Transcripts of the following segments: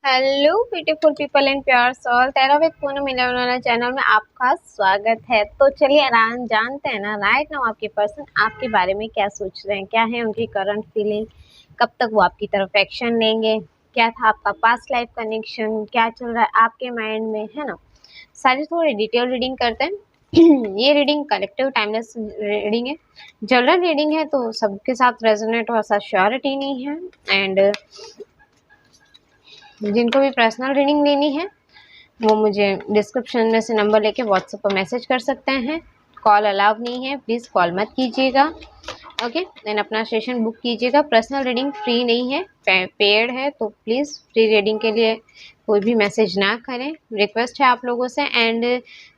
Hello beautiful people and pure soul, tarot with Poonam मिलने channel में आपका स्वागत है। तो चलिए जानते हैं ना राइट नाउ आपके पर्सन आपके बारे में क्या सोच रहे हैं, क्या है उनकी करंट फीलिंग, कब तक वो आपकी तरफ एक्शन लेंगे, क्या था आपका पास्ट लाइफ कनेक्शन, क्या चल रहा है आपके माइंड में, है ना। सारी थोड़ी डिटेल रीडिंग करते हैं। ये रीडिंग कलेक्टिव टाइमलेस रीडिंग है, जनरल रीडिंग है, तो सबके साथ रेजोनेट हो ऐसा श्योरिटी नहीं है। एंड जिनको भी पर्सनल रीडिंग लेनी है वो मुझे डिस्क्रिप्शन में से नंबर लेके व्हाट्सएप पर मैसेज कर सकते हैं। कॉल अलाउ नहीं है, प्लीज़ कॉल मत कीजिएगा। ओके, देन अपना सेशन बुक कीजिएगा। पर्सनल रीडिंग फ्री नहीं है, पेड है, तो प्लीज़ फ्री रीडिंग के लिए कोई भी मैसेज ना करें, रिक्वेस्ट है आप लोगों से। एंड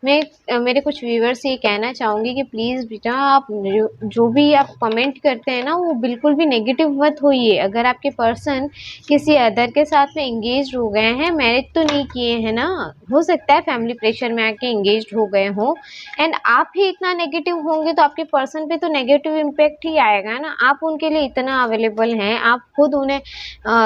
मैं मेरे कुछ व्यूवर्स ये कहना चाहूँगी कि प्लीज़ बेटा आप जो भी आप कमेंट करते हैं ना वो बिल्कुल भी नेगेटिव मत होइए। अगर आपके पर्सन किसी अदर के साथ में एंगेज हो गए हैं, मैरिज तो नहीं किए हैं ना, हो सकता है फैमिली प्रेशर में आके एंगेज हो गए हों, एंड आप ही इतना नेगेटिव होंगे तो आपके पर्सन पे तो नेगेटिव इम्पैक्ट ही आएगा ना। आप उनके लिए इतना अवेलेबल हैं, आप खुद उन्हें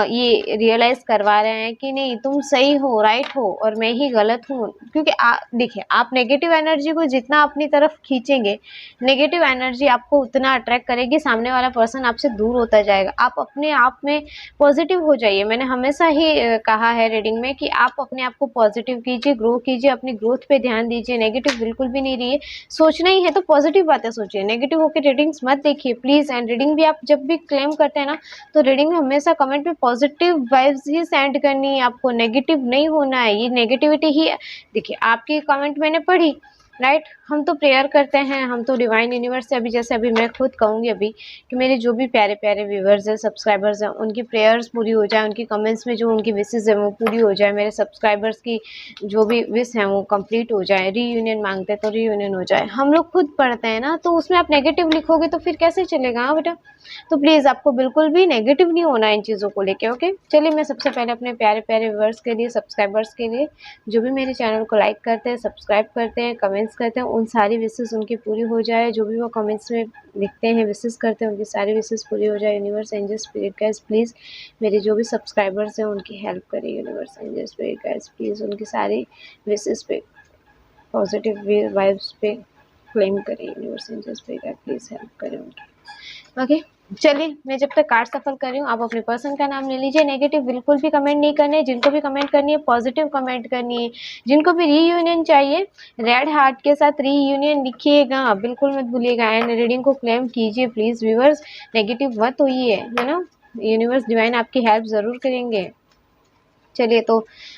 ये रियलाइज करवा रहे हैं कि नहीं तुम सही हो, राइट हो और मैं ही गलत हूँ। क्योंकि देखिए आप नेगेटिव एनर्जी को जितना अपनी तरफ खींचेंगे, नेगेटिव एनर्जी आपको उतना अट्रैक्ट करेगी, सामने वाला पर्सन आपसे दूर होता जाएगा। आप अपने आप में पॉजिटिव हो जाइए। मैंने हमेशा ही कहा है रीडिंग में कि आप अपने आप को पॉजिटिव कीजिए, ग्रो कीजिए, अपनी ग्रोथ पे ध्यान दीजिए, नेगेटिव बिल्कुल भी नहीं रहिए। सोचना ही है तो पॉजिटिव बातें सोचिए, नेगेटिव होकर रीडिंग्स मत देखिए प्लीज। एंड रीडिंग भी आप जब भी क्लेम करते हैं ना तो रीडिंग में हमेशा कमेंट में पॉजिटिव वाइब्स ही सेंड करनी है, आपको नेगेटिव नहीं होना है। ये नेगेटिविटी ही देखिए आपकी कमेंट मैंने पढ़ी, राइट। हम तो प्रेयर करते हैं, हम तो डिवाइन यूनिवर्स से, अभी जैसे अभी मैं खुद कहूँगी अभी कि मेरे जो भी प्यारे प्यारे व्यूवर्स हैं, सब्सक्राइबर्स हैं, उनकी प्रेयर्स पूरी हो जाए, उनकी कमेंट्स में जो उनकी विशेस है वो पूरी हो जाए, मेरे सब्सक्राइबर्स की जो भी विश है वो कंप्लीट हो जाए, रीयूनियन मांगते हैं तो रीयूनियन हो जाए। हम लोग खुद पढ़ते हैं ना, तो उसमें आप नेगेटिव लिखोगे तो फिर कैसे चलेगा। हाँ बेटा, तो प्लीज़ आपको बिल्कुल भी नेगेटिव नहीं होना इन चीज़ों को लेके। ओके, चलिए मैं सबसे पहले अपने प्यारे प्यारे व्यूअर्स के लिए, सब्सक्राइबर्स के लिए, जो भी मेरे चैनल को लाइक करते हैं, सब्सक्राइब करते हैं, कमेंट्स करते हैं, उन सारी विशेस उनकी पूरी हो जाए। जो भी वो कमेंट्स में लिखते हैं, विशेस करते हैं, उनकी सारी विशेस पूरी हो जाए। Universe angel spirit guys please मेरे जो भी सब्सक्राइबर्स हैं उनकी हेल्प करिए। Universe angel spirit guys please उनकी सारी विशेस पे पॉजिटिव वाइब्स पे क्लेम करें। Universe angel spirit guys please help करें उनकी। ओके, चलिए मैं जब तक कार्ड सफल कर रही हूँ आप अपने पर्सन का नाम ले लीजिए। नेगेटिव बिल्कुल भी कमेंट नहीं करने, जिनको भी कमेंट करनी है पॉजिटिव कमेंट करनी है। जिनको भी रीयूनियन चाहिए रेड हार्ट के साथ रीयूनियन लिखिएगा, बिल्कुल मत भूलिएगा। एंड रीडिंग को क्लेम कीजिए प्लीज व्यूअर्स, नेगेटिव मत होइए, है ना। यूनिवर्स डिवाइन आपकी हेल्प जरूर करेंगे। चलिए तो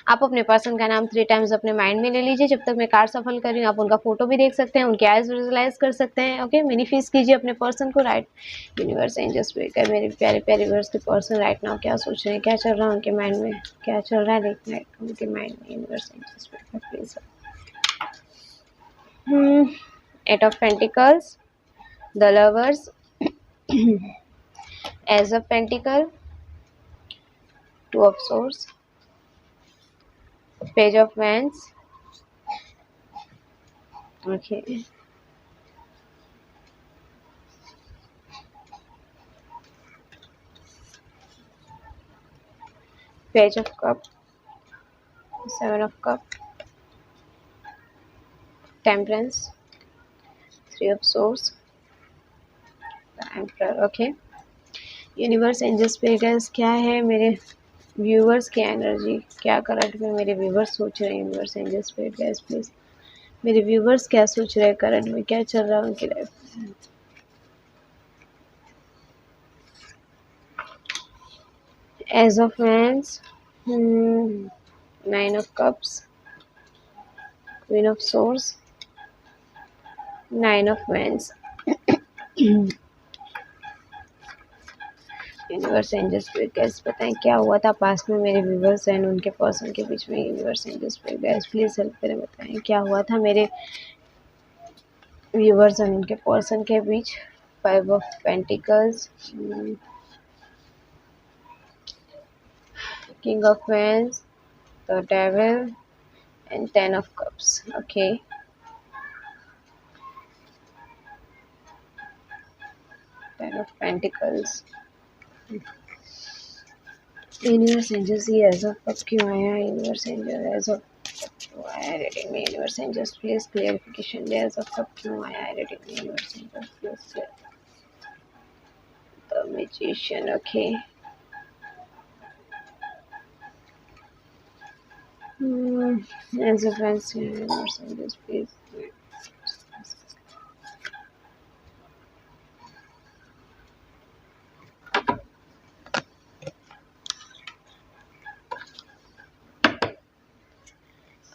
आप अपने पर्सन का नाम 3 टाइम्स अपने माइंड में ले लीजिए। जब तक मैं कार्ड सफल कर रही हूँ आप उनका फोटो भी देख सकते हैं, उनके आईज विजुअलाइज कर सकते हैं। ओके, मैनिफेस्ट कीजिए अपने पर्सन को। Right universe angels spirit guide मेरे प्यारे प्यारे व्यूअर्स के पर्सन राइट नाउ क्या सोच रहे हैं, क्या चल रहा है उनके माइंड में, क्या चल रहा है देखना है उनके माइंड में। Universe angels spirit guide please. Eight of pentacles, the lovers, ace of pentacle, 2 of swords, page of wands, okay, page of cup, 7 of cup, temperance, 3 of swords, the emperor। Okay, universe angel spirits क्या है मेरे viewers की energy, क्या current में मेरे viewers सोच रहे हैं। Universe angel spirit guys please मेरे व्यूवर्स क्या सोच रहे हैं, करंट में क्या चल रहा है उनकी लाइफ में। Ace of wands, 9 of cups, queen of swords, 9 of wands। Universe angel spirit guys बताएं क्या हुआ था पास्ट में मेरे व्यूवर्स एंड उनके पर्सन के बीच में। Universe angel spirit guys please help करें, बताएं क्या हुआ था मेरे व्यूवर्स एंड उनके पर्सन के बीच। 5 of pentacles, king of wands, the devil and 10 of cups। Okay, 10 of pentacles, universe angels ये एज ऑफ कब क्यों आया, यूनिवर्स एंजल एज ऑफ क्यों आया रीडिंग में, यूनिवर्स एंजल्स प्लीज क्लियरिफिकेशन दे, एज ऑफ कब क्यों आया रीडिंग में, universe angels please the magician. Okay ace of universe angels please.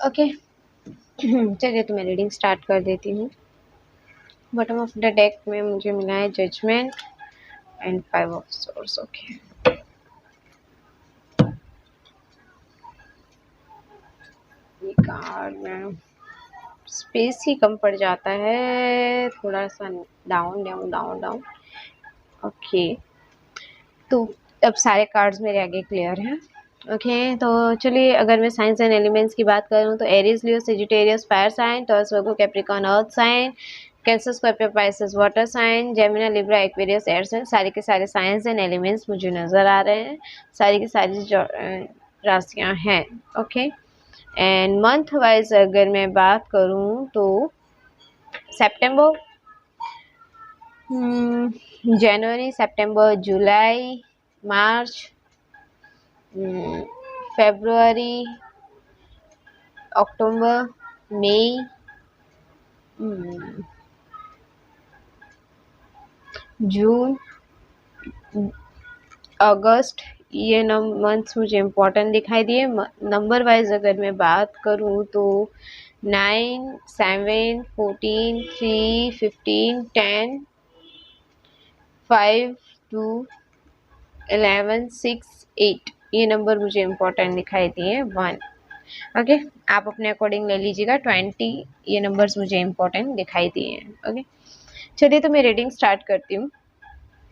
Okay चलिए तो मैं रीडिंग स्टार्ट कर देती हूँ। बॉटम ऑफ द डेक में मुझे मिला है judgement and 5 of swords. Okay ये कार्ड में स्पेस ही कम पड़ जाता है, थोड़ा सा down down down down. Okay तो अब सारे कार्ड्स मेरे आगे क्लियर हैं। ओके तो चलिए अगर मैं साइंस एंड एलिमेंट्स की बात करूँ तो Aries, Leo, Sagittarius fire sign, Taurus, Virgo, Capricorn earth sign, Cancer, Scorpio, Pisces water sign, Gemini, Libra, Aquarius air sign. सारे के सारे साइंस एंड एलिमेंट्स मुझे नज़र आ रहे हैं, सारी की सारी राशियाँ हैं। ओके एंड मंथ वाइज अगर मैं बात करूँ तो सितंबर, जनवरी, सितंबर, जुलाई, मार्च, फरवरी, अक्टूबर, मई, जून, अगस्त, ये मंथ्स मुझे इम्पोर्टेंट दिखाई दिए। नंबर वाइज अगर मैं बात करूँ तो 9, 7, 14, 3, 15, 10, 5, 2, 11, 6, 8 ये नंबर मुझे इम्पोर्टेंट दिखाई दिए। 1 ओके आप अपने अकॉर्डिंग ले लीजिएगा। 20 ये नंबर्स मुझे इम्पोर्टेंट दिखाई दिए हैं। ओके चलिए तो मैं रीडिंग स्टार्ट करती हूँ।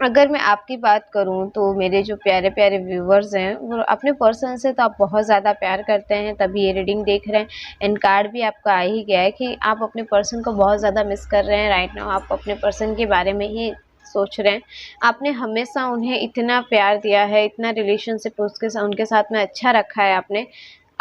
अगर मैं आपकी बात करूं तो मेरे जो प्यारे प्यारे व्यूवर्स हैं वो अपने पर्सन से तो आप बहुत ज़्यादा प्यार करते हैं, तभी ये रीडिंग देख रहे हैं। एंड कार्ड भी आपका आ ही गया है कि आप अपने पर्सन को बहुत ज़्यादा मिस कर रहे हैं। राइट नाउ आप अपने पर्सन के बारे में ही सोच रहे हैं। आपने हमेशा उन्हें इतना प्यार दिया है, इतना रिलेशनशिप उनके साथ में अच्छा रखा है।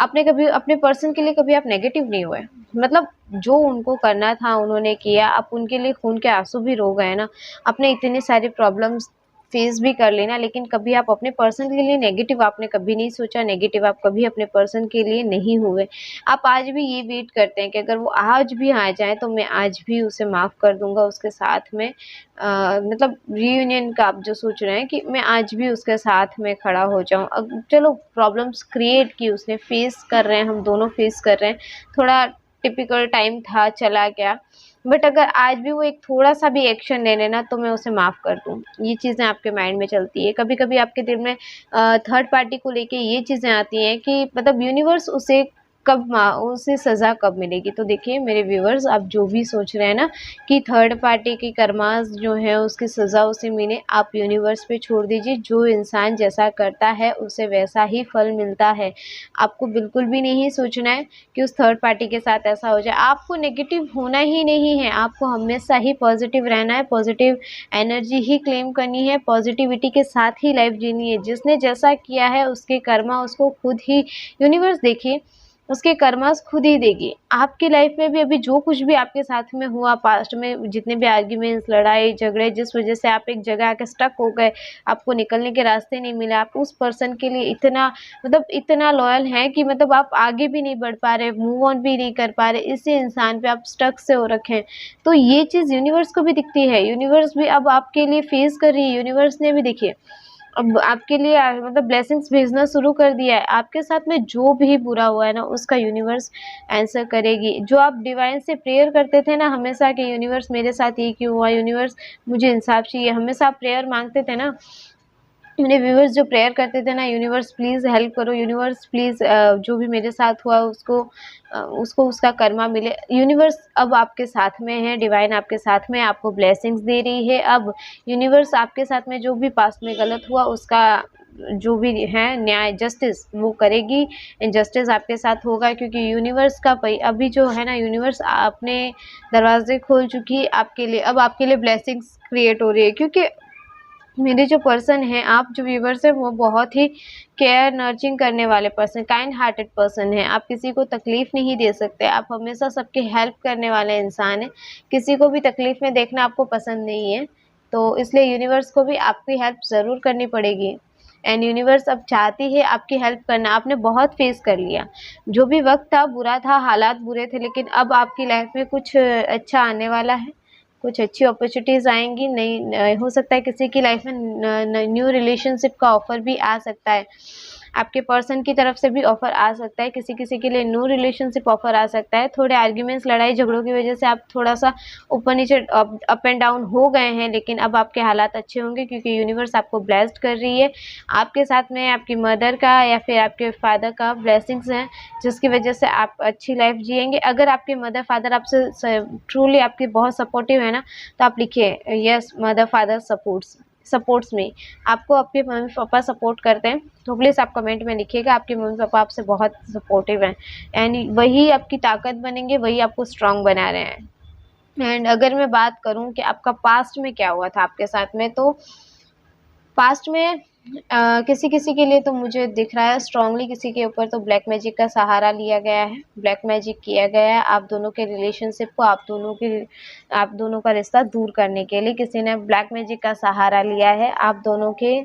आपने कभी अपने पर्सन के लिए कभी आप नेगेटिव नहीं हुए, मतलब जो उनको करना था उन्होंने किया। आप उनके लिए खून के आंसू भी रो गए ना, आपने इतनी सारी प्रॉब्लम्स फेस भी कर लेना, लेकिन कभी आप अपने पर्सन के लिए नेगेटिव आपने कभी नहीं सोचा, नेगेटिव आप कभी अपने पर्सन के लिए नहीं हुए। आप आज भी ये वेट करते हैं कि अगर वो आज भी आ जाए तो मैं आज भी उसे माफ़ कर दूंगा, उसके साथ में मतलब रीयूनियन का आप जो सोच रहे हैं कि मैं आज भी उसके साथ में खड़ा हो जाऊं। अब चलो प्रॉब्लम्स क्रिएट की उसने, फेस कर रहे हैं, हम दोनों फेस कर रहे हैं, थोड़ा टिपिकल टाइम था चला गया, बट अगर आज भी वो एक थोड़ा सा भी एक्शन ले लेना तो मैं उसे माफ़ कर दूँ। ये चीज़ें आपके माइंड में चलती है। कभी कभी आपके दिल में थर्ड पार्टी को लेके ये चीज़ें आती हैं कि मतलब यूनिवर्स उसे सज़ा कब मिलेगी। तो देखिए मेरे व्यूअर्स, आप जो भी सोच रहे हैं ना कि थर्ड पार्टी की कर्मास जो है उसकी सज़ा उसे मिले, आप यूनिवर्स पे छोड़ दीजिए। जो इंसान जैसा करता है उसे वैसा ही फल मिलता है। आपको बिल्कुल भी नहीं सोचना है कि उस थर्ड पार्टी के साथ ऐसा हो जाए। आपको नेगेटिव होना ही नहीं है, आपको हमेशा ही पॉजिटिव रहना है, पॉजिटिव एनर्जी ही क्लेम करनी है, पॉजिटिविटी के साथ ही लाइफ जीनी है। जिसने जैसा किया है उसके कर्मा उसको खुद ही यूनिवर्स देखिए उसके कर्मास खुद ही देगी। आपकी लाइफ में भी अभी जो कुछ भी आपके साथ में हुआ, पास्ट में जितने भी आर्ग्यूमेंट्स, लड़ाई झगड़े, जिस वजह से आप एक जगह आके स्टक हो गए, आपको निकलने के रास्ते नहीं मिले, आप उस पर्सन के लिए इतना मतलब इतना लॉयल हैं कि मतलब आप आगे भी नहीं बढ़ पा रहे, मूव ऑन भी नहीं कर पा रहे, इसी इंसान पे आप स्टक से हो रखे हैं। तो ये चीज़ यूनिवर्स को भी दिखती है, यूनिवर्स भी अब आपके लिए फेस कर रही है। यूनिवर्स ने भी देखिए अब आपके लिए मतलब ब्लेसिंग्स भेजना शुरू कर दिया है। आपके साथ में जो भी बुरा हुआ है ना उसका यूनिवर्स आंसर करेगी। जो आप डिवाइन से प्रेयर करते थे ना हमेशा कि यूनिवर्स मेरे साथ ये क्यों हुआ, यूनिवर्स मुझे इंसाफ चाहिए, हमेशा आप प्रेयर मांगते थे ना। मेरे व्यूवर्स जो प्रेयर करते थे ना, यूनिवर्स प्लीज़ हेल्प करो, यूनिवर्स प्लीज़ जो भी मेरे साथ हुआ उसको उसका कर्मा मिले। यूनिवर्स अब आपके साथ में है, डिवाइन आपके साथ में, आपको ब्लेसिंग्स दे रही है। अब यूनिवर्स आपके साथ में जो भी पास्ट में गलत हुआ उसका जो भी है न्याय, जस्टिस वो करेगी। जस्टिस आपके साथ होगा क्योंकि यूनिवर्स का अभी जो है ना, यूनिवर्स अपने दरवाजे खोल चुकी है आपके लिए। अब आपके लिए ब्लेसिंग्स क्रिएट हो रही है क्योंकि मेरे जो पर्सन हैं, आप जो व्यूवर्स हैं, वो बहुत ही केयर नर्चिंग करने वाले पर्सन, काइंड हार्टेड पर्सन हैं। आप किसी को तकलीफ़ नहीं दे सकते, आप हमेशा सबकी हेल्प करने वाले इंसान हैं। किसी को भी तकलीफ़ में देखना आपको पसंद नहीं है, तो इसलिए यूनिवर्स को भी आपकी हेल्प ज़रूर करनी पड़ेगी। एंड यूनिवर्स अब चाहती है आपकी हेल्प करना। आपने बहुत फेस कर लिया, जो भी वक्त था बुरा था, हालात बुरे थे, लेकिन अब आपकी लाइफ में कुछ अच्छा आने वाला है, कुछ अच्छी अपॉर्चुनिटीज़ आएँगी। नई हो सकता है किसी की लाइफ में न्यू रिलेशनशिप का ऑफ़र भी आ सकता है। आपके पर्सन की तरफ से भी ऑफ़र आ सकता है, किसी-किसी के लिए न्यू रिलेशनशिप ऑफ़र आ सकता है। थोड़े आर्ग्यूमेंट्स, लड़ाई झगड़ों की वज़ह से आप थोड़ा-सा ऊपर-नीचे अप एंड डाउन हो गए हैं, लेकिन अब आपके हालात अच्छे होंगे क्योंकि यूनिवर्स आपको ब्लेस्ड कर रही है। आपके साथ में आपकी मदर का या फिर आपके फादर का ब्लेसिंग्स हैं, जिसकी वज़ह से आप अच्छी लाइफ़ जिएँगे। अगर आपके मदर फादर आपसे ट्रूली आपकी बहुत सपोर्टिव है ना, तो आप लिखिए यस मदर फादर सपोर्ट्स मी। आपको आपके मम्मी-पापा सपोर्ट करते हैं, तो प्लीज़ आप कमेंट में लिखिएगा आपके मम्मी-पापा आपसे बहुत सपोर्टिव हैं एंड वही आपकी ताकत बनेंगे, वही आपको स्ट्रॉन्ग बना रहे हैं। एंड अगर मैं बात करूँ कि आपका पास्ट में क्या हुआ था आपके साथ में, तो पास्ट में किसी-किसी के लिए तो मुझे दिख रहा है स्ट्रॉन्गली, किसी के ऊपर तो ब्लैक मैजिक का सहारा लिया गया है, ब्लैक मैजिक किया गया है आप दोनों के रिलेशनशिप को, आप दोनों का रिश्ता दूर करने के लिए किसी ने ब्लैक मैजिक का सहारा लिया है, आप दोनों के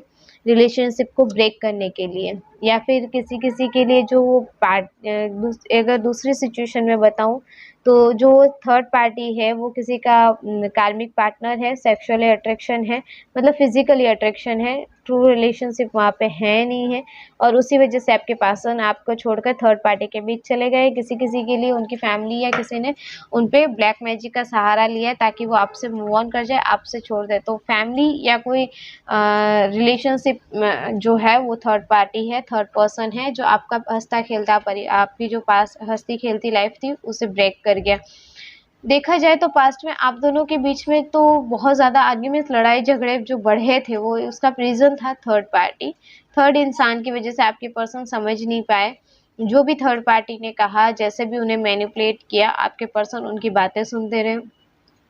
रिलेशनशिप को ब्रेक करने के लिए। या फिर किसी-किसी के लिए जो अगर दूसरी सिचुएशन में बताऊँ, तो जो थर्ड पार्टी है वो किसी का कार्मिक पार्टनर है, सेक्सुअली अट्रैक्शन है, मतलब फिज़िकली अट्रैक्शन है, ट्रू रिलेशनशिप वहाँ पे है नहीं है और उसी वजह से आपके पर्सन आपको छोड़कर थर्ड पार्टी के बीच चले गए। किसी-किसी के लिए उनकी फैमिली या किसी ने उन पे ब्लैक मैजिक का सहारा लिया है ताकि वो आपसे मूव ऑन कर जाए, आपसे छोड़ दे। तो फैमिली या कोई रिलेशनशिप जो है वो थर्ड पार्टी है, थर्ड पर्सन है जो आपका हँसता-खेलता आपकी जो पास हँसती-खेलती लाइफ़ थी उसे ब्रेक कर गया। देखा जाए तो पास्ट में आप दोनों के बीच में तो बहुत ज़्यादा आर्ग्यूमेंट्स, लड़ाई-झगड़े जो बढ़े थे, वो उसका रीज़न था थर्ड पार्टी। थर्ड इंसान की वज़ह से आपके पर्सन समझ नहीं पाए। जो भी थर्ड पार्टी ने कहा, जैसे भी उन्हें मैनिपुलेट किया, आपके पर्सन उनकी बातें सुनते रहे,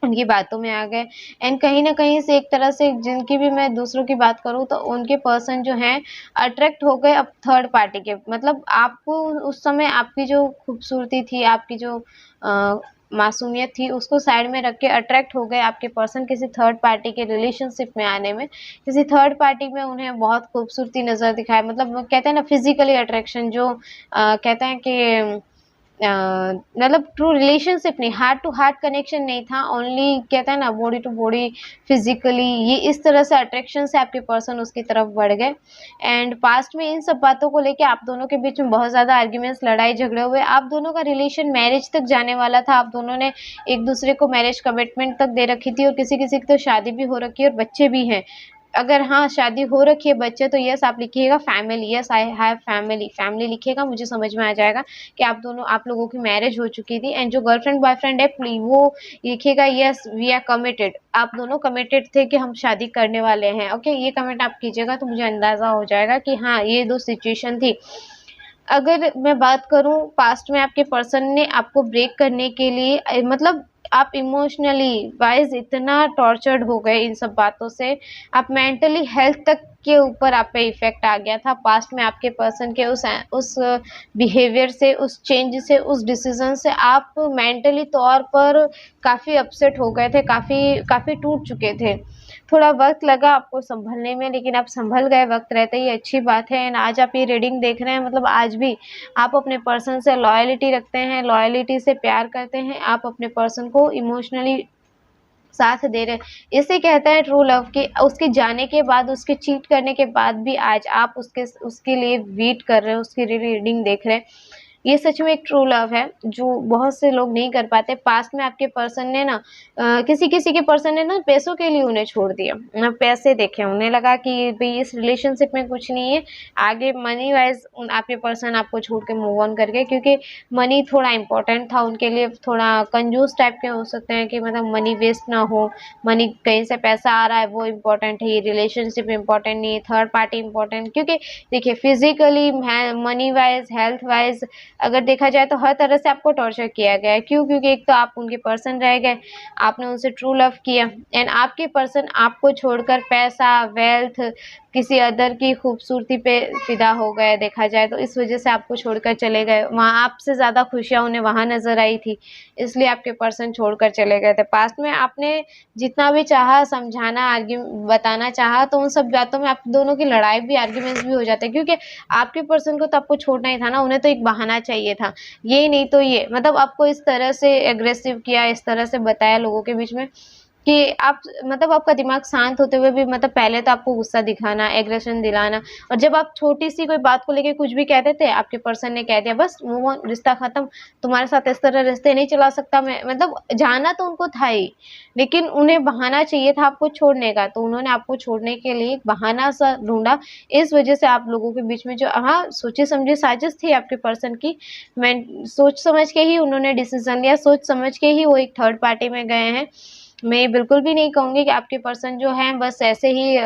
उनकी बातों में आ गए एंड कहीं न कहीं से एक तरह से जिनकी भी मैं दूसरों की बात करूँ तो उनके पर्सन जो हैं अट्रैक्ट हो गए अब थर्ड पार्टी के, मतलब आपको उस समय आपकी जो खूबसूरती थी, आपकी जो मासूमियत थी उसको साइड में रख के अट्रैक्ट हो गए आपके पर्सन किसी थर्ड पार्टी के रिलेशनशिप में आने में। किसी थर्ड पार्टी में उन्हें बहुत खूबसूरती नज़र दिखाए, मतलब वो कहते हैं ना फिज़िकली अट्रैक्शन जो कहते हैं कि मतलब ट्रू रिलेशनशिप नहीं, हार्ट टू हार्ट कनेक्शन नहीं था, ओनली कहते हैं ना बॉडी टू बॉडी फिजिकली, ये इस तरह से अट्रैक्शन से आपके पर्सन उसकी तरफ बढ़ गए एंड पास्ट में इन सब बातों को लेके आप दोनों के बीच में बहुत ज़्यादा आर्ग्यूमेंट्स, लड़ाई झगड़े हुए। आप दोनों का रिलेशन मैरिज तक जाने वाला था, आप दोनों ने एक दूसरे को मैरिज कमिटमेंट तक दे रखी थी और किसी-किसी की तो शादी भी हो रखी है और बच्चे भी हैं। अगर हाँ, शादी हो रखी है, बच्चे तो यस आप लिखिएगा family, yes I have family, family लिखिएगा, मुझे समझ में आ जाएगा कि आप लोगों की मैरिज हो चुकी थी एंड जो गर्लफ्रेंड बॉयफ्रेंड है वो लिखिएगा यस वी आर कमिटेड, आप दोनों कमिटेड थे कि हम शादी करने वाले हैं। ओके, ये कमेंट आप कीजिएगा तो मुझे अंदाज़ा हो जाएगा कि हाँ, ये 2 सिचुएशन थी। अगर मैं बात करूँ पास्ट में आपके पर्सन ने आपको ब्रेक करने के लिए मतलब आप इमोशनली वाइज़ इतना टॉर्चर्ड हो गए इन सब बातों से, आप मेंटली हेल्थ तक के ऊपर आप पे इफ़ेक्ट आ गया था। पास्ट में आपके पर्सन के उस बिहेवियर से, उस चेंज से, उस डिसीज़न से आप मेंटली तौर पर काफ़ी अपसेट हो गए थे, काफ़ी टूट चुके थे। थोड़ा वक़्त लगा आपको सँभलने में, लेकिन आप सँभल गए वक़्त रहते ही, अच्छी बात है एंड आज आप ये रीडिंग देख रहे हैं, मतलब आज भी आप अपने पर्सन से लॉयल्टी रखते हैं, लॉयल्टी से प्यार करते हैं, आप अपने पर्सन को इमोशनली साथ दे रहे हैं। इसे कहते हैं ट्रू लव कि उसके जाने के बाद, उसके चीट करने के बाद भी आज आप उसके लिए वेट कर रहे हैं, उसकी रीडिंग देख रहे हैं। ये सच में एक ट्रू लव है, जो बहुत से लोग नहीं कर पाते। पास्ट में आपके पर्सन ने ना किसी-किसी के पर्सन ने ना पैसों के लिए उन्हें छोड़ दिया। पैसे देखे, उन्हें लगा कि भई इस रिलेशनशिप में कुछ नहीं है, आगे मनी वाइज़ आपके पर्सन आपको छोड़ के मूव ऑन कर गए क्योंकि मनी थोड़ा इम्पोर्टेंट था उनके लिए, थोड़ा कंजूस टाइप के हो सकते हैं कि मतलब मनी वेस्ट ना हो, मनी कहीं से पैसा आ रहा है वो इम्पोर्टेंट है, ये रिलेशनशिप इम्पोर्टेंट नहीं है, थर्ड पार्टी इम्पोर्टेंट, क्योंकि देखिए physically, money wise, health wise अगर देखा जाए तो हर तरह से आपको टॉर्चर किया गया है। क्यों? क्योंकि एक तो आप उनके पर्सन रह गए, आपने उनसे ट्रू लव किया एंड आपके पर्सन आपको छोड़कर पैसा, वेल्थ, किसी अदर की खूबसूरती पे फिदा हो गए। देखा जाए तो इस वजह से आपको छोड़कर चले गए। वहाँ आपसे ज़्यादा खुशियाँ उन्हें वहाँ नज़र आई थी, इसलिए आपके पर्सन छोड़कर चले गए थे। पास्ट में आपने जितना भी चाहा समझाना, बताना चाहा, तो उन सब बातों में आप दोनों की लड़ाई भी, आर्ग्यूमेंट्स भी हो जाते हैं, क्योंकि आपके पर्सन को तो आपको छोड़ना ही था ना, उन्हें तो एक बहाना चाहिए था, ये नहीं तो ये। मतलब आपको इस तरह से एग्रेसिव किया, इस तरह से बताया लोगों के बीच में कि आप, मतलब आपका दिमाग शांत होते हुए भी, मतलब पहले तो आपको गुस्सा दिखाना, एग्रेशन दिलाना, और जब आप छोटी-सी कोई बात को लेके कुछ भी कह देते, आपके पर्सन ने कह दिया बस मूव ऑन, रिश्ता खत्म, तुम्हारे साथ इस तरह रिश्ते नहीं चला सकता मैं। मतलब जाना तो उनको था ही, लेकिन उन्हें बहाना चाहिए था आपको छोड़ने का, तो उन्होंने आपको छोड़ने के लिए एक बहाना-सा ढूँढा। इस वजह से आप लोगों के बीच में जो, हाँ, सोची-समझी साजिश थी आपके पर्सन की, मैं सोच समझ के ही उन्होंने डिसीज़न लिया, सोच समझ के ही वो एक थर्ड पार्टी में गए हैं। मैं बिल्कुल भी नहीं कहूँगी कि आपके पर्सन जो हैं बस ऐसे ही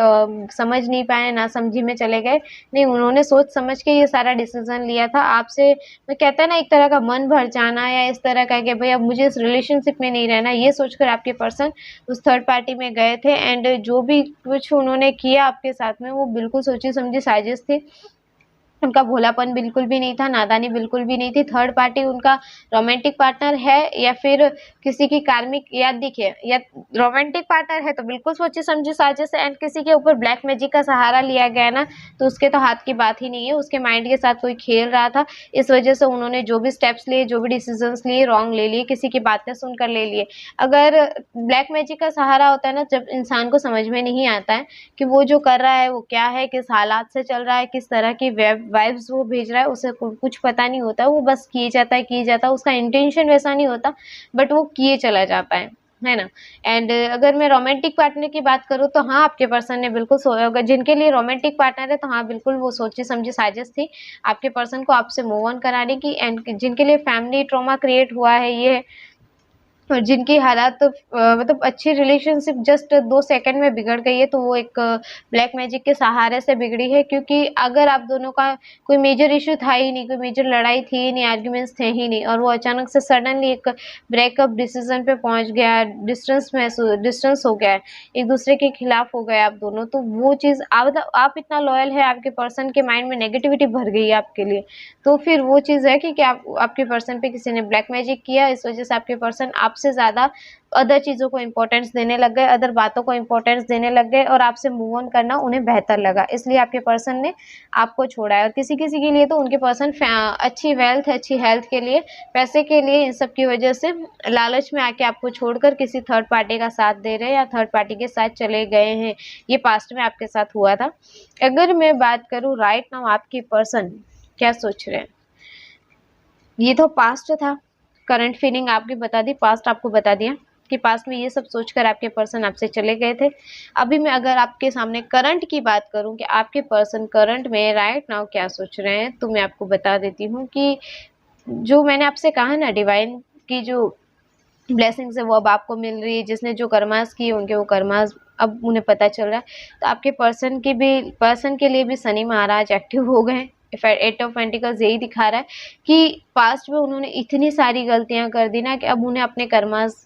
समझ नहीं पाए, नासमझी में चले गए। नहीं, उन्होंने सोच समझ के ये सारा डिसीज़न लिया था। आपसे, मैं कहते हैं ना, एक तरह का मन भर जाना या इस तरह का कि भई अब मुझे इस रिलेशनशिप में नहीं रहना, ये सोचकर आपके पर्सन उस थर्ड पार्टी में गए थे एंड जो भी कुछ उन्होंने किया आपके साथ में, वो बिल्कुल सोची-समझी साजिश थी। उनका भोलापन बिल्कुल भी नहीं था, नादानी बिल्कुल भी नहीं थी। थर्ड पार्टी उनका रोमांटिक पार्टनर है या फिर किसी की कार्मिक, या देखिए, या रोमांटिक पार्टनर है तो बिल्कुल सोची-समझी साजिश है एंड किसी के ऊपर ब्लैक मैजिक का सहारा लिया गया ना, तो उसके तो हाथ की बात ही नहीं है। उसके माइंड के साथ कोई खेल रहा था, इस वजह से उन्होंने जो भी स्टेप्स लिए, जो भी डिसीज़न्स लिए, रॉन्ग ले लिए, किसी की बातें सुनकर ले लिए। अगर ब्लैक मैजिक का सहारा होता है ना, जब इंसान को समझ में नहीं आता है कि वो जो कर रहा है वो क्या है, किस हालात से चल रहा है, किस तरह की वाइब्स वो भेज रहा है, उसे कुछ पता नहीं होता, वो बस किए जाता है, उसका इंटेंशन वैसा नहीं होता, बट वो किए चला जाता है ना। एंड अगर मैं रोमांटिक पार्टनर की बात करूँ तो हाँ, आपके पर्सन ने बिल्कुल अगर जिनके लिए रोमांटिक पार्टनर है तो हाँ, बिल्कुल वो सोची समझी साजिश थी आपके पर्सन को आपसे मूव ऑन कराने की। एंड जिनके लिए फैमिली ट्रॉमा क्रिएट हुआ है, ये और जिनकी हालात तो मतलब अच्छी रिलेशनशिप जस्ट 2 सेकंड में बिगड़ गई है, तो वो एक ब्लैक मैजिक के सहारे से बिगड़ी है। क्योंकि अगर आप दोनों का कोई मेजर इश्यू था ही नहीं, कोई मेजर लड़ाई थी ही नहीं, आर्ग्यूमेंट्स थे ही नहीं, और वो अचानक से सडनली एक ब्रेकअप डिसीजन पे पहुंच गया, डिस्टेंस हो गया है, एक दूसरे के खिलाफ हो गए आप दोनों, तो वो चीज़ मतलब आप इतना लॉयल है, आपके पर्सन के माइंड में नेगेटिविटी भर गई है आपके लिए, तो फिर वो चीज़ है कि आपके पर्सन पे किसी ने ब्लैक मैजिक किया, इस वजह से आपके पर्सन आपसे ज़्यादा अदर चीज़ों को इम्पोर्टेंस देने लग गए, अदर बातों को इम्पोर्टेंस देने लग गए, और आपसे मूव ऑन करना उन्हें बेहतर लगा, इसलिए आपके पर्सन ने आपको छोड़ा है। और किसी-किसी के लिए तो उनके पर्सन अच्छी वेल्थ, अच्छी हेल्थ के लिए, पैसे के लिए, इन सब की वजह से लालच में आके आपको छोड़कर किसी थर्ड पार्टी का साथ दे रहे हैं या थर्ड पार्टी के साथ चले गए हैं। ये पास्ट में आपके साथ हुआ था। अगर मैं बात करूँ राइट नाउ आपके पर्सन क्या सोच रहे हैं, ये तो पास्ट था, करंट फीलिंग आपकी बता दी, पास्ट आपको बता दिया कि पास्ट में ये सब सोचकर आपके पर्सन आपसे चले गए थे। अभी मैं अगर आपके सामने करंट की बात करूं कि आपके पर्सन करंट में राइट नाउ क्या सोच रहे हैं, तो मैं आपको बता देती हूँ कि जो मैंने आपसे कहा ना, डिवाइन की जो ब्लेसिंग्स है वो अब आपको मिल रही है, जिसने जो कर्मास किए उनके वो कर्मास अब उन्हें पता चल रहा है। तो आपके पर्सन के लिए भी शनि महाराज एक्टिव हो गए। 8 ऑफ पेंटिकल्स यही दिखा रहा है कि पास्ट में उन्होंने इतनी सारी गलतियां कर दी ना कि अब उन्हें अपने कर्मास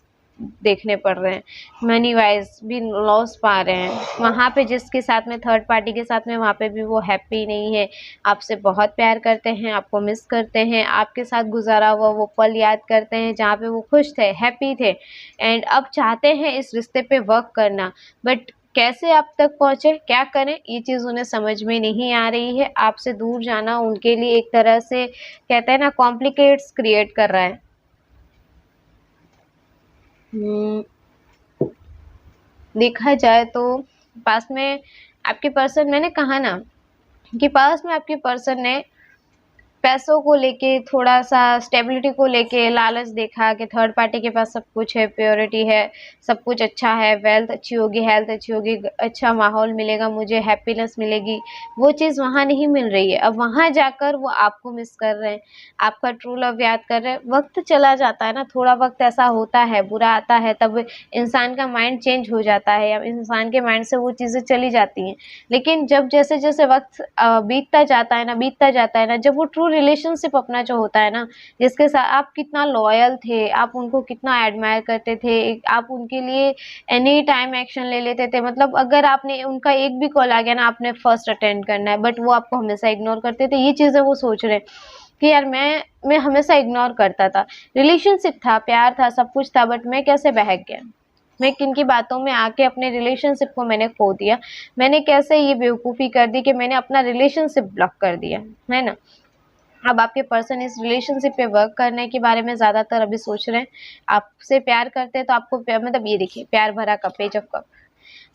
देखने पड़ रहे हैं, मनी वाइज भी लॉस पा रहे हैं। वहाँ पे जिसके साथ में थर्ड पार्टी के साथ में, वहाँ पे भी वो हैप्पी नहीं है, आपसे बहुत प्यार करते हैं, आपको मिस करते हैं, आपके साथ गुजारा हुआ वो पल याद करते हैं जहाँ पे वो खुश थे, हैप्पी थे, एंड अब चाहते हैं इस रिश्ते पे वर्क करना, बट कैसे आप तक पहुँचे, क्या करें, ये चीज़ उन्हें समझ में नहीं आ रही है। आपसे दूर जाना उनके लिए एक तरह से, कहते हैं ना, कॉम्प्लिकेट्स क्रिएट कर रहा है। देखा जाए तो पास्ट में आपके पर्सन, मैंने कहा ना कि पास्ट में आपके पर्सन ने पैसों को लेके, थोड़ा सा स्टेबिलिटी को लेके लालच देखा कि थर्ड पार्टी के पास सब कुछ है, प्योरिटी है, सब कुछ अच्छा है, वेल्थ अच्छी होगी, हेल्थ अच्छी होगी, अच्छा माहौल मिलेगा, मुझे हैप्पीनेस मिलेगी, वो चीज़ वहाँ नहीं मिल रही है। अब वहाँ जाकर वो आपको मिस कर रहे हैं, आपका ट्रू लव याद कर रहे हैं। वक्त चला जाता है ना, थोड़ा वक्त ऐसा होता है, बुरा आता है, तब इंसान का माइंड चेंज हो जाता है या इंसान के माइंड से वो चीज़ें चली जाती हैं। लेकिन जब जैसे जैसे वक्त बीतता जाता है ना, जब वो ट्रू रिलेशनशिप अपना जो होता है ना, जिसके साथ आप कितना लॉयल थे, आप उनको कितना एडमायर करते थे, आप उनके लिए एनी टाइम एक्शन ले लेते थे, मतलब अगर आपने उनका एक भी कॉल आ गया ना, आपने फर्स्ट अटेंड करना है, बट वो आपको हमेशा इग्नोर करते थे। ये चीज़ें वो सोच रहे हैं कि यार मैं हमेशा इग्नोर करता था, रिलेशनशिप था, प्यार था, सब कुछ था, बट मैं कैसे बहक गया, मैं किनकी बातों में आके अपने रिलेशनशिप को मैंने खो दिया, मैंने कैसे ये बेवकूफ़ी कर दी कि मैंने अपना रिलेशनशिप ब्लॉक कर दिया, है ना। अब आपके पर्सन इस रिलेशनशिप पे वर्क करने के बारे में ज़्यादातर अभी सोच रहे हैं। आपसे प्यार करते हैं तो आपको मतलब ये देखिए, प्यार भरा कप, पेज ऑफ कप,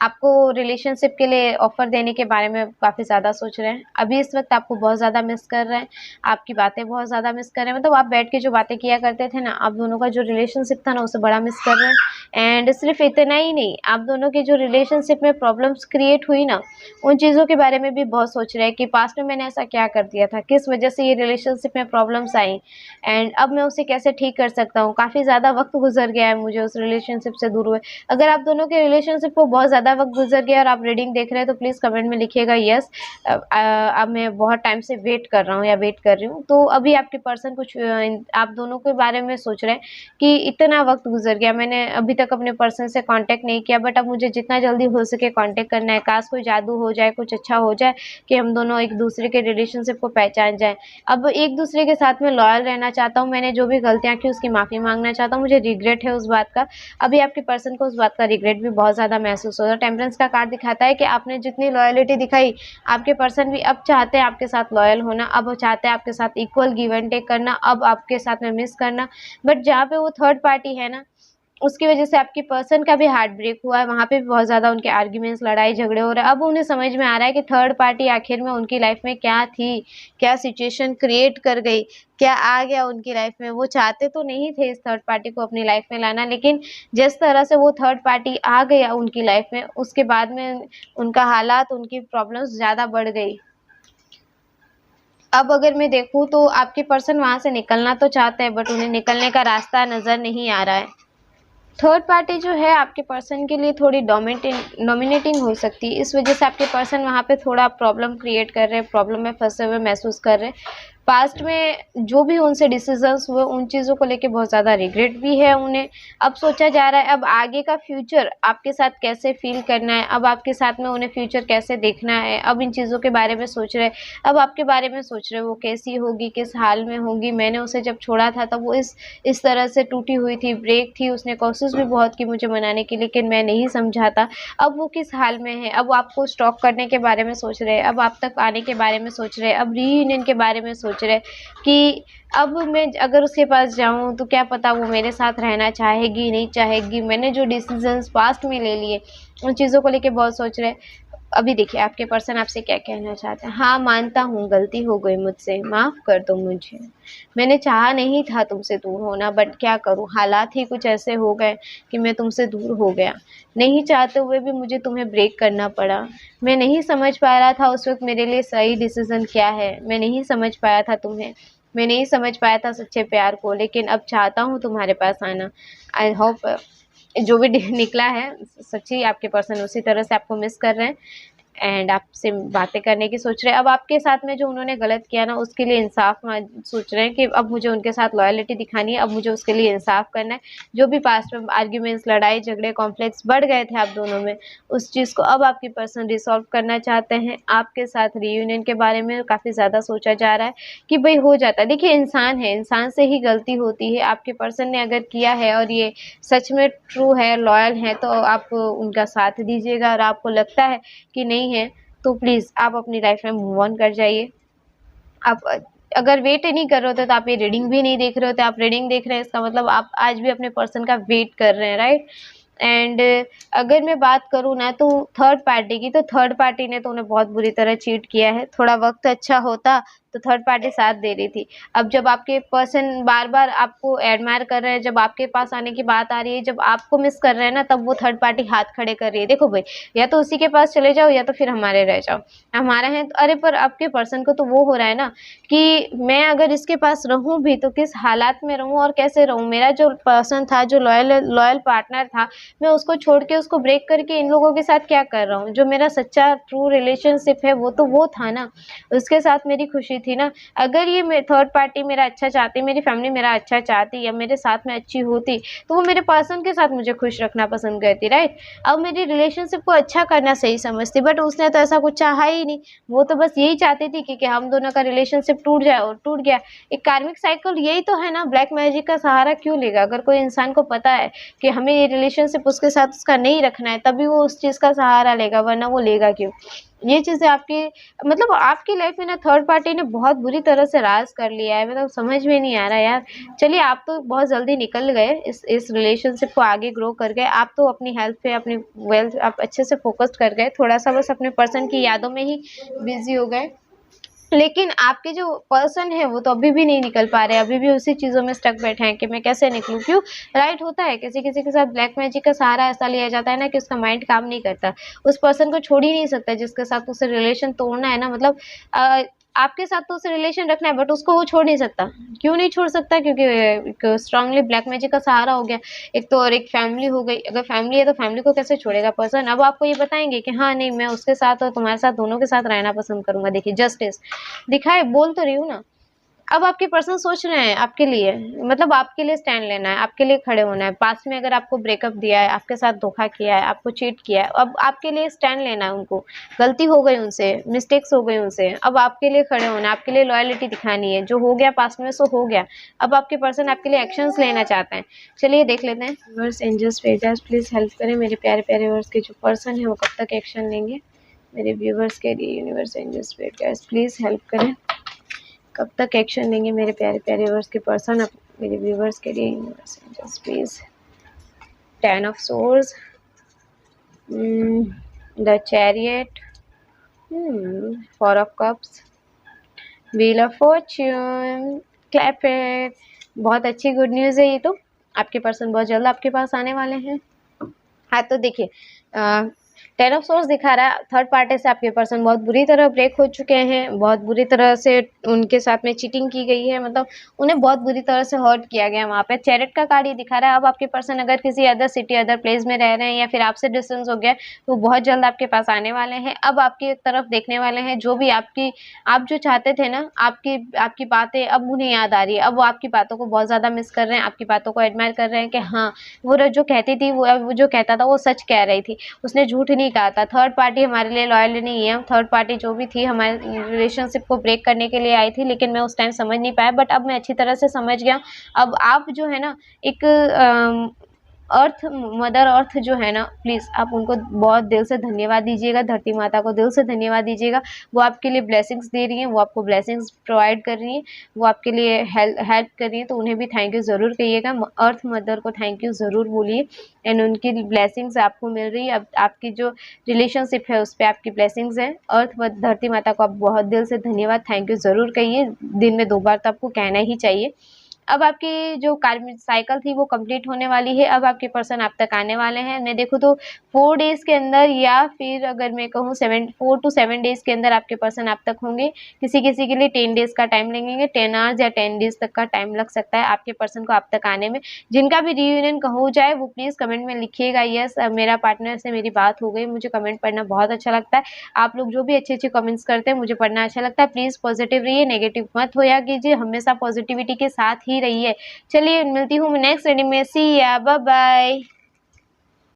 आपको रिलेशनशिप के लिए ऑफ़र देने के बारे में काफ़ी ज़्यादा सोच रहे हैं। अभी इस वक़्त आपको बहुत ज़्यादा मिस कर रहे हैं, आपकी बातें बहुत ज़्यादा मिस कर रहे हैं, मतलब आप बैठ के जो बातें किया करते थे ना, आप दोनों का जो रिलेशनशिप था ना, उसे बड़ा मिस कर रहे हैं। एंड सिर्फ़ इतना ही नहीं, आप दोनों की जो रिलेशनशिप में प्रॉब्लम्स क्रिएट हुई ना, उन चीज़ों के बारे में भी बहुत सोच रहे हैं कि पास्ट में मैंने ऐसा क्या कर दिया था, किस वजह से ये रिलेशनशिप में प्रॉब्लम्स आई, एंड अब मैं उसे कैसे ठीक कर सकता हूँ। काफ़ी ज़्यादा वक़्त गुज़र गया है मुझे उस रिलेशनशिप से दूर हुए। अगर आप दोनों के रिलेशनशिप को बहुत ज़्यादा वक़्त गुज़र गया और आप रीडिंग देख रहे हैं तो प्लीज़ कमेंट में लिखिएगा यस, अब मैं बहुत टाइम से वेट कर रहा हूँ या वेट कर रही हूँ। तो अभी आपके पर्सन कुछ आप दोनों के बारे में सोच रहे हैं कि इतना वक़्त गुज़र गया, मैंने अभी तक अपने पर्सन से कॉन्टैक्ट नहीं किया, बट अब मुझे जितना जल्दी हो सके कॉन्टैक्ट करना है। काश कोई जादू हो जाए, कुछ अच्छा हो जाए कि हम दोनों एक दूसरे के रिलेशनशिप को पहचान जाएँ। अब एक दूसरे के साथ में लॉयल रहना चाहता हूँ, मैंने जो भी गलतियाँ की उसकी माफ़ी माँगना चाहता हूँ, मुझे रिग्रेट है उस बात का। अभी आपके पर्सन को उस बात का रिग्रेट भी बहुत ज़्यादा महसूस हो रहा है। टेम्परेंस का कार्ड दिखाता है कि आपने जितनी लॉयल्टी दिखाई, आपके पर्सन भी अब चाहते हैं आपके साथ लॉयल होना, अब वो चाहते हैं आपके साथ इक्वल गिव एंड टेक करना, अब आपके साथ में मिस करना। बट जहाँ पे वो थर्ड पार्टी है ना, उसकी वजह से आपके पर्सन का भी हार्ट ब्रेक हुआ है, वहाँ पे भी बहुत ज़्यादा उनके आर्ग्यूमेंट्स, लड़ाई झगड़े हो रहे हैं। अब उन्हें समझ में आ रहा है कि थर्ड पार्टी आखिर में उनकी लाइफ में क्या थी, क्या सिचुएशन क्रिएट कर गई, क्या आ गया उनकी लाइफ में। वो चाहते तो नहीं थे इस थर्ड पार्टी को अपनी लाइफ में लाना, लेकिन जिस तरह से वो थर्ड पार्टी आ गया उनकी लाइफ में, उसके बाद में उनका हालात, उनकी प्रॉब्लम्स ज़्यादा बढ़ गई। अब अगर मैं देखूँ तो आपके पर्सन वहाँ से निकलना तो चाहते हैं, बट उन्हें निकलने का रास्ता नज़र नहीं आ रहा है। थर्ड पार्टी जो है आपके पर्सन के लिए थोड़ी डोमिनेटिंग हो सकती है, इस वजह से आपके पर्सन वहाँ पे थोड़ा प्रॉब्लम क्रिएट कर रहे हैं, प्रॉब्लम में फंसे हुए महसूस कर रहे हैं। पास्ट में जो भी उनसे डिसीजंस हुए, उन चीज़ों को लेके बहुत ज़्यादा रिग्रेट भी है उन्हें। अब सोचा जा रहा है अब आगे का फ्यूचर आपके साथ कैसे फील करना है, अब आपके साथ में उन्हें फ्यूचर कैसे देखना है, अब इन चीज़ों के बारे में सोच रहे हैं। अब आपके बारे में सोच रहे हैं वो कैसी होगी, किस हाल में होगी। मैंने उसे जब छोड़ा था तब वो इस तरह से टूटी हुई थी, ब्रेक थी, उसने कोशिश भी बहुत की मुझे मनाने की, लेकिन मैं नहीं समझा था। अब वो किस हाल में है, अब आपको स्टॉक करने के बारे में सोच रहे हैं, अब आप तक आने के बारे में सोच रहे हैं, अब रीयूनियन के बारे में सोच रहे हैं कि अब मैं अगर उसके पास जाऊँ तो क्या पता वो मेरे साथ रहना चाहेगी, नहीं चाहेगी। मैंने जो डिसीजंस पास्ट में ले लिए, उन चीज़ों को लेके बहुत सोच रहे हैं। अभी देखिए आपके पर्सन आपसे क्या कहना चाहते हैं। हाँ, मानता हूँ गलती हो गई मुझसे, माफ़ कर दो मुझे। मैंने चाहा नहीं था तुमसे दूर होना, बट क्या करूँ, हालात ही कुछ ऐसे हो गए कि मैं तुमसे दूर हो गया। नहीं चाहते हुए भी मुझे तुम्हें ब्रेक करना पड़ा। मैं नहीं समझ पा रहा था उस वक़्त मेरे लिए सही डिसीज़न क्या है। मैं नहीं समझ पाया था तुम्हें। मैं नहीं समझ पाया था सच्चे प्यार को, लेकिन अब चाहता हूँ तुम्हारे पास आना। आई होप जो भी निकला है सच्ची आपके पर्सन उसी तरह से आपको मिस कर रहे हैं एंड आपसे बातें करने की सोच रहे हैं। अब आपके साथ में जो उन्होंने गलत किया ना, उसके लिए इंसाफ सोच रहे हैं कि अब मुझे उनके साथ लॉयल्टी दिखानी है, अब मुझे उसके लिए इंसाफ करना है। जो भी पास्ट में आर्ग्यूमेंट्स, लड़ाई झगड़े, कॉन्फ्लिक्ट्स बढ़ गए थे आप दोनों में, उस चीज़ को अब आपके पर्सन रिसॉल्व करना चाहते हैं। आपके साथ रीयूनियन के बारे में काफ़ी ज़्यादा सोचा जा रहा है कि भाई हो जाता है। देखिए इंसान है, इंसान से ही गलती होती है। आपके पर्सन ने अगर किया है और ये सच में ट्रू है, लॉयल है, तो आप उनका साथ दीजिएगा। और आपको लगता है कि नहीं है तो प्लीज़ आप अपनी लाइफ में मूव ऑन कर जाइए। आप अगर वेट ही नहीं कर रहे होते तो आप ये रीडिंग भी नहीं देख रहे होते। आप रीडिंग देख रहे हैं, इसका मतलब आप आज भी अपने पर्सन का वेट कर रहे हैं, राइट। एंड अगर मैं बात करूँ ना तो थर्ड पार्टी की, तो थर्ड पार्टी ने तो उन्हें बहुत बुरी तरह चीट किया है। थोड़ा वक्त अच्छा होता तो थर्ड पार्टी साथ दे रही थी। अब जब आपके पर्सन बार बार आपको एडमायर कर रहे हैं, जब आपके पास आने की बात आ रही है, जब आपको मिस कर रहे हैं ना, तब वो थर्ड पार्टी हाथ खड़े कर रही है। देखो भाई, या तो उसी के पास चले जाओ या तो फिर हमारे रह जाओ। हमारा है तो अरे, पर आपके पर्सन को तो वो हो रहा है ना कि मैं अगर इसके पास रहूं भी तो किस हालात में रहूं और कैसे रहूं। मेरा जो पर्सन था, जो लॉयल पार्टनर था, मैं उसको छोड़ के, उसको ब्रेक करके इन लोगों के साथ क्या कर रहा हूँ? जो मेरा सच्चा ट्रू रिलेशनशिप है वो तो वो था ना, उसके साथ मेरी खुशी थी ना। अगर ये थर्ड पार्टी मेरा अच्छा चाहती, मेरी फैमिली मेरा अच्छा चाहती या मेरे साथ में अच्छी होती, तो वो मेरे पर्सन के साथ मुझे खुश रखना पसंद करती, राइट? अब मेरी रिलेशनशिप को अच्छा करना सही समझती, बट उसने तो ऐसा कुछ चाहा ही नहीं। वो तो बस यही चाहती थी कि हम दोनों का रिलेशनशिप टूट जाए, और टूट गया। एक कार्मिक साइकिल यही तो है ना। ब्लैक मैजिक का सहारा क्यों लेगा? अगर कोई इंसान को पता है कि हमें ये रिलेशनशिप उसके साथ उसका नहीं रखना है, तभी वो उस चीज़ का सहारा लेगा, वरना वो लेगा क्यों? ये चीज़ें आपकी, मतलब आपकी लाइफ में ना थर्ड पार्टी ने बहुत बुरी तरह से राज कर लिया है। मतलब समझ में नहीं आ रहा यार। चलिए, आप तो बहुत जल्दी निकल गए, इस रिलेशनशिप को आगे ग्रो कर गए। आप तो अपनी हेल्थ पे, अपनी वेल्थ आप अच्छे से फोकस कर गए। थोड़ा सा बस अपने पर्सन की यादों में ही बिजी हो गए। लेकिन आपके जो पर्सन है वो तो अभी भी नहीं निकल पा रहे, अभी भी उसी चीज़ों में स्टक बैठे हैं कि मैं कैसे निकलूँ, क्यों? राइट, होता है किसी किसी के साथ ब्लैक मैजिक का सहारा ऐसा लिया जाता है ना कि उसका माइंड काम नहीं करता, उस पर्सन को छोड़ ही नहीं सकता जिसके साथ उसे रिलेशन तोड़ना है ना। मतलब आपके साथ तो उसे रिलेशन रखना है, बट उसको वो छोड़ नहीं सकता। क्यों नहीं छोड़ सकता? क्योंकि एक स्ट्रांगली ब्लैक मैजिक का सहारा हो गया एक तो, और एक फैमिली हो गई। अगर फैमिली है तो फैमिली को कैसे छोड़ेगा पर्सन? अब आपको ये बताएंगे कि हाँ नहीं, मैं उसके साथ और तुम्हारे साथ, दोनों के साथ रहना पसंद करूंगा। देखिए, जस्टिस दिखाए, बोल तो रही हूँ ना। अब आपके पर्सन सोच रहे हैं आपके लिए, मतलब आपके लिए स्टैंड लेना है, आपके लिए खड़े होना है। पास्ट में अगर आपको ब्रेकअप दिया है, आपके साथ धोखा किया है, आपको चीट किया है, अब आपके लिए स्टैंड लेना है उनको। गलती हो गई उनसे, मिस्टेक्स हो गई उनसे, अब आपके लिए खड़े होना है, आपके लिए लॉयल्टी दिखानी है। जो हो गया पास्ट में सो हो गया। अब आपके पर्सन आपके लिए एक्शंस लेना चाहते हैं। चलिए देख लेते हैं। व्यूअर्स, एंजल्स भेजा, प्लीज हेल्प करें मेरे प्यारे प्यारे व्यूअर्स के जो पर्सन है वो कब तक एक्शन लेंगे मेरे व्यूअर्स के लिए। यूनिवर्स, एंजल्स भेजा, प्लीज हेल्प करें, कब तक एक्शन लेंगे मेरे प्यारे प्यारे व्यूअर्स के पर्सन मेरे व्यूअर्स के लिए। Universe, angels please. 10 of swords, the chariot, 4 of cups, wheel of fortune, clap it. बहुत अच्छी गुड न्यूज़ है ये तो। आपके पर्सन बहुत जल्द आपके पास आने वाले हैं। हाँ तो देखिए, 10 ऑफ सोर्स दिखा रहा है थर्ड पार्टी से आपके पर्सन बहुत बुरी तरह ब्रेक हो चुके हैं, बहुत बुरी तरह से उनके साथ में चीटिंग की गई है, मतलब उन्हें बहुत बुरी तरह से हर्ट किया गया वहाँ पे। चैरिट का कार्ड ये दिखा रहा है। अब आपके पर्सन अगर किसी अदर सिटी, अदर प्लेस में रह रहे हैं या फिर आपसे डिस्टेंस हो गया, तो बहुत जल्द आपके पास आने वाले हैं। अब आपकी तरफ देखने वाले हैं। जो भी आप जो चाहते थे ना, आपकी बातें अब उन्हें याद आ रही है। अब वो आपकी बातों को बहुत ज़्यादा मिस कर रहे हैं, आपकी बातों को एडमायर कर रहे हैं कि हाँ, वो जो कहती थी, वो जो कहता था वो सच कह रही थी, उसने झूठ नहीं कहा था। थर्ड पार्टी हमारे लिए लॉयल नहीं है। थर्ड पार्टी जो भी थी हमारे रिलेशनशिप को ब्रेक करने के लिए आई थी, लेकिन मैं उस टाइम समझ नहीं पाया, बट अब मैं अच्छी तरह से समझ गया। अब आप जो है ना, एक अर्थ, मदर अर्थ जो है ना, प्लीज़ आप उनको बहुत दिल से धन्यवाद दीजिएगा। धरती माता को दिल से धन्यवाद दीजिएगा। वो आपके लिए ब्लेसिंग्स दे रही हैं, वो आपको ब्लेसिंग्स प्रोवाइड कर रही हैं, वो आपके लिए हेल्प कर रही हैं, तो उन्हें भी थैंक यू ज़रूर कहिएगा। अर्थ मदर को थैंक यू ज़रूर बोलिए। एंड उनकी ब्लेसिंग्स आपको मिल रही है। अब आपकी जो रिलेशनशिप है उस पर आपकी ब्लेसिंग्स हैं। अर्थ धरती माता को आप बहुत दिल से धन्यवाद, थैंक यू ज़रूर कहिए। दिन में 2 बार तो आपको कहना ही चाहिए। अब आपकी जो कार्मिक साइकिल थी वो कंप्लीट होने वाली है। अब आपके पर्सन आप तक आने वाले हैं। मैं देखूँ तो 4 डेज़ के अंदर, या फिर अगर मैं कहूँ 4 to 7 डेज़ के अंदर आपके पर्सन आप तक होंगे। किसी किसी के लिए 10 डेज़ का टाइम लगेंगे, 10 आवर्स या 10 डेज़ तक का टाइम लग सकता है आपके पर्सन को आप तक आने में। जिनका भी रियूनियन हो जाए वो प्लीज़ कमेंट में लिखिएगा, यस मेरा पार्टनर से मेरी बात हो गई। मुझे कमेंट पढ़ना बहुत अच्छा लगता है। आप लोग जो भी अच्छे अच्छे कमेंट्स करते हैं मुझे पढ़ना अच्छा लगता है। प्लीज़ पॉजिटिव रहिए, नेगेटिव मत होया कीजिए, हमेशा पॉजिटिविटी के साथ ही रहिए। चलिए, मिलती हूँ मैं नेक्स्ट रीडिंग में। सी या, बाय बाय।